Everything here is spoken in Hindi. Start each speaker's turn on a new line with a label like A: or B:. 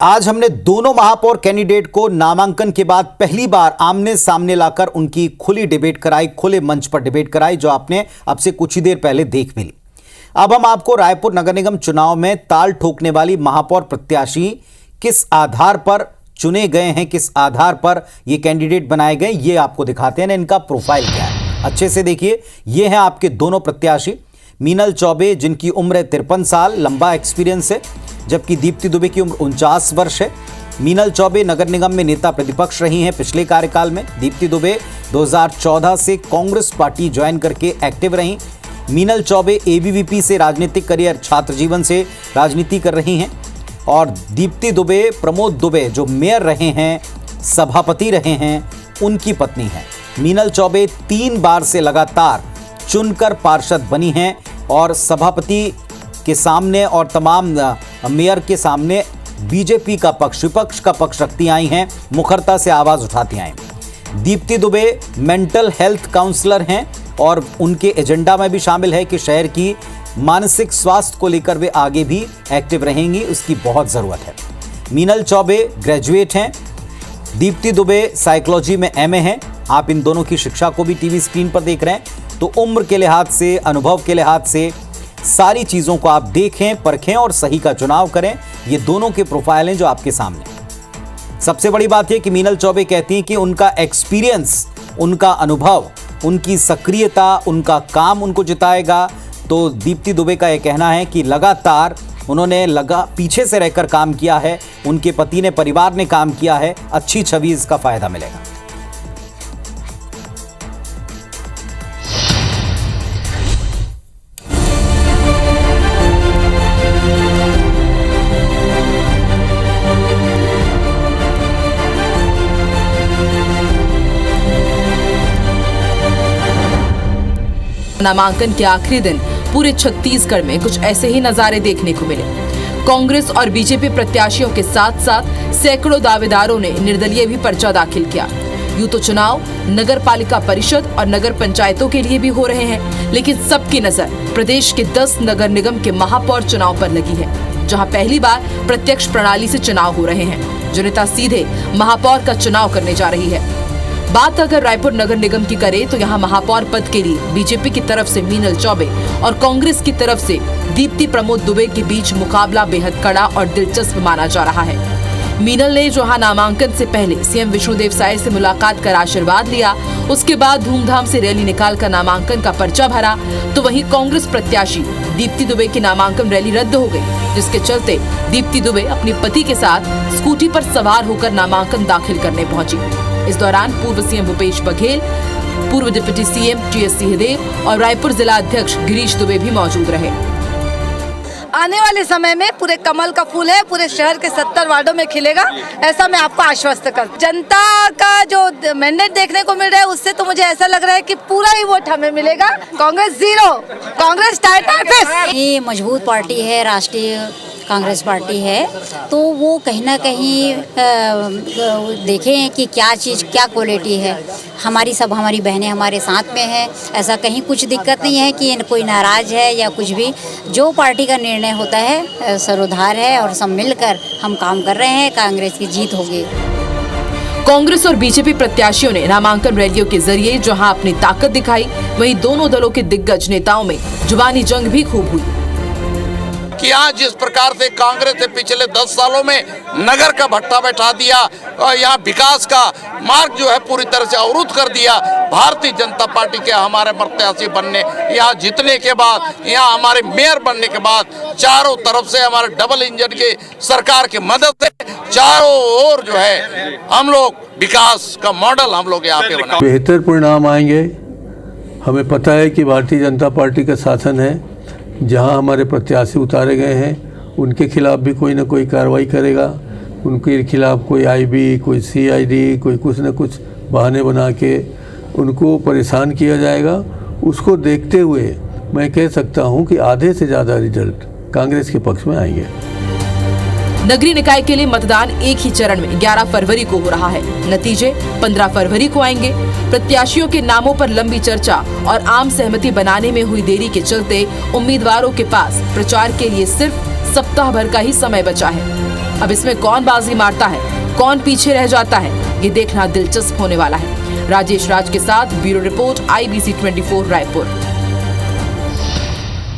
A: आज हमने दोनों महापौर कैंडिडेट को नामांकन के बाद पहली बार आमने सामने लाकर उनकी खुली डिबेट कराई, खुले मंच पर डिबेट कराई, जो आपने अब से कुछ ही देर पहले देख भी ली। अब हम आपको रायपुर नगर निगम चुनाव में ताल ठोकने वाली महापौर प्रत्याशी किस आधार पर चुने गए हैं, किस आधार पर ये कैंडिडेट बनाए गए, ये आपको दिखाते हैं। इनका प्रोफाइल क्या है अच्छे से देखिए। ये हैं आपके दोनों प्रत्याशी। मीनल चौबे, जिनकी उम्र 53 साल, लंबा एक्सपीरियंस है, जबकि दीप्ति दुबे की उम्र 49 वर्ष है। मीनल चौबे नगर निगम में नेता प्रतिपक्ष रही हैं पिछले कार्यकाल में। दीप्ति दुबे 2014 से कांग्रेस पार्टी ज्वाइन करके एक्टिव रहीं। मीनल चौबे एबीवीपी से राजनीतिक करियर, छात्र जीवन से राजनीति कर रही हैं। और दीप्ति दुबे प्रमोद दुबे, जो मेयर रहे हैं, सभापति रहे हैं, उनकी पत्नी हैं। मीनल चौबे 3 बार से लगातार चुनकर पार्षद बनी हैं और सभापति के सामने और तमाम मेयर के सामने बीजेपी का पक्ष, विपक्ष का पक्ष रखती आई हैं, मुखरता से आवाज उठाती आई। Deepti Dubey mental health counsellor हैं और उनके एजेंडा में भी शामिल है कि शहर की मानसिक स्वास्थ्य को लेकर वे आगे भी एक्टिव रहेंगी, उसकी बहुत ज़रूरत है। मीनल चौबे ग्रेजुएट हैं, दीप्ति दुबे साइकोलॉजी में एमए हैं। आप इन दोनों की शिक्षा को भी टीवी स्क्रीन पर देख रहे हैं, तो उम्र के लिहाज से, अनुभव के लिहाज से सारी चीज़ों को आप देखें, परखें और सही का चुनाव करें। ये दोनों के प्रोफाइल हैं जो आपके सामने। सबसे बड़ी बात यह कि मीनल चौबे कहती हैं कि उनका एक्सपीरियंस, उनका अनुभव, उनकी सक्रियता, उनका काम उनको जिताएगा। तो दीप्ति दुबे का यह कहना है कि लगातार उन्होंने पीछे से रहकर काम किया है, उनके पति ने, परिवार ने काम किया है, अच्छी छवि इसका फायदा मिलेगा।
B: नामांकन के आखिरी दिन पूरे छत्तीसगढ़ में कुछ ऐसे ही नजारे देखने को मिले। कांग्रेस और बीजेपी प्रत्याशियों के साथ साथ सैकड़ों दावेदारों ने निर्दलीय भी पर्चा दाखिल किया। यूं तो चुनाव नगर पालिका परिषद और नगर पंचायतों के लिए भी हो रहे हैं, लेकिन सबकी नजर प्रदेश के 10 नगर निगम के महापौर चुनाव पर लगी है, जहां पहली बार प्रत्यक्ष प्रणाली से चुनाव हो रहे हैं। जनता सीधे महापौर का चुनाव करने जा रही है। बात अगर रायपुर नगर निगम की करें तो यहाँ महापौर पद के लिए बीजेपी की तरफ से मीनल चौबे और कांग्रेस की तरफ से दीप्ति प्रमोद दुबे के बीच मुकाबला बेहद कड़ा और दिलचस्प माना जा रहा है। मीनल ने जहां नामांकन से पहले सीएम विष्णुदेव साय से मुलाकात कर आशीर्वाद लिया, उसके बाद धूमधाम से रैली निकालकर नामांकन का पर्चा भरा, तो वहीं कांग्रेस प्रत्याशी दीप्ति दुबे की नामांकन रैली रद्द हो गई, जिसके चलते दीप्ति दुबे अपने पति के साथ स्कूटी पर सवार होकर नामांकन दाखिल करने पहुंची। इस दौरान पूर्व सीएम भूपेश बघेल, पूर्व डिप्टी सीएम टीएस सिंहदेव और रायपुर जिला अध्यक्ष गिरीश दुबे भी मौजूद रहे।
C: आने वाले समय में पूरे कमल का फूल है, पूरे शहर के 70 वार्डों में खिलेगा, ऐसा मैं आपको आश्वस्त कर। जनता का जो मैंडेट देखने को मिल रहा है, उससे तो मुझे ऐसा लग रहा है कि पूरा ही वोट हमें मिलेगा। कांग्रेस 0, कांग्रेस टाइटल।
D: ये मजबूत पार्टी है, राष्ट्रीय कांग्रेस पार्टी है, तो वो कहीं ना कहीं देखें कि क्या चीज़, क्या क्वालिटी है। हमारी बहनें हमारे साथ में हैं, ऐसा कहीं कुछ दिक्कत नहीं है कि कोई नाराज़ है या कुछ भी। जो पार्टी का निर्णय होता है सर्वोधार है और सब मिलकर हम काम कर रहे हैं, कांग्रेस की जीत होगी।
B: कांग्रेस और बीजेपी प्रत्याशियों ने नामांकन रैलियों के जरिए जहां अपनी ताकत दिखाई, वहीं दोनों दलों के दिग्गज नेताओं में जुबानी जंग भी खूब हुई।
E: कि यहाँ जिस प्रकार से कांग्रेस ने पिछले 10 सालों में नगर का भट्टा बैठा दिया और यहाँ विकास का मार्ग जो है पूरी तरह से अवरुद्ध कर दिया, भारतीय जनता पार्टी के हमारे प्रत्याशी बनने, यहाँ जीतने के बाद, यहाँ हमारे मेयर बनने के बाद, चारों तरफ से हमारे डबल इंजन की सरकार की मदद से चारों ओर जो है हम लोग विकास का मॉडल हम लोग यहाँ पे बना।
F: बेहतर परिणाम आएंगे। हमें पता है कि भारतीय जनता पार्टी का शासन है, जहां हमारे प्रत्याशी उतारे गए हैं उनके खिलाफ भी कोई ना कोई कार्रवाई करेगा। उनके खिलाफ कोई आईबी, कोई सीआईडी, कोई कुछ न कुछ बहाने बना के उनको परेशान किया जाएगा। उसको देखते हुए मैं कह सकता हूं कि आधे से ज़्यादा रिजल्ट कांग्रेस के पक्ष में आएंगे।
B: नगरीय निकाय के लिए मतदान एक ही चरण में 11 फरवरी को हो रहा है। नतीजे 15 फरवरी को आएंगे। प्रत्याशियों के नामों पर लंबी चर्चा और आम सहमति बनाने में हुई देरी के चलते उम्मीदवारों के पास प्रचार के लिए सिर्फ सप्ताह भर का ही समय बचा है। अब इसमें कौन बाजी मारता है, कौन पीछे रह जाता है, ये देखना दिलचस्प होने वाला है। राजेश राज के साथ ब्यूरो रिपोर्ट IBC 24 रायपुर।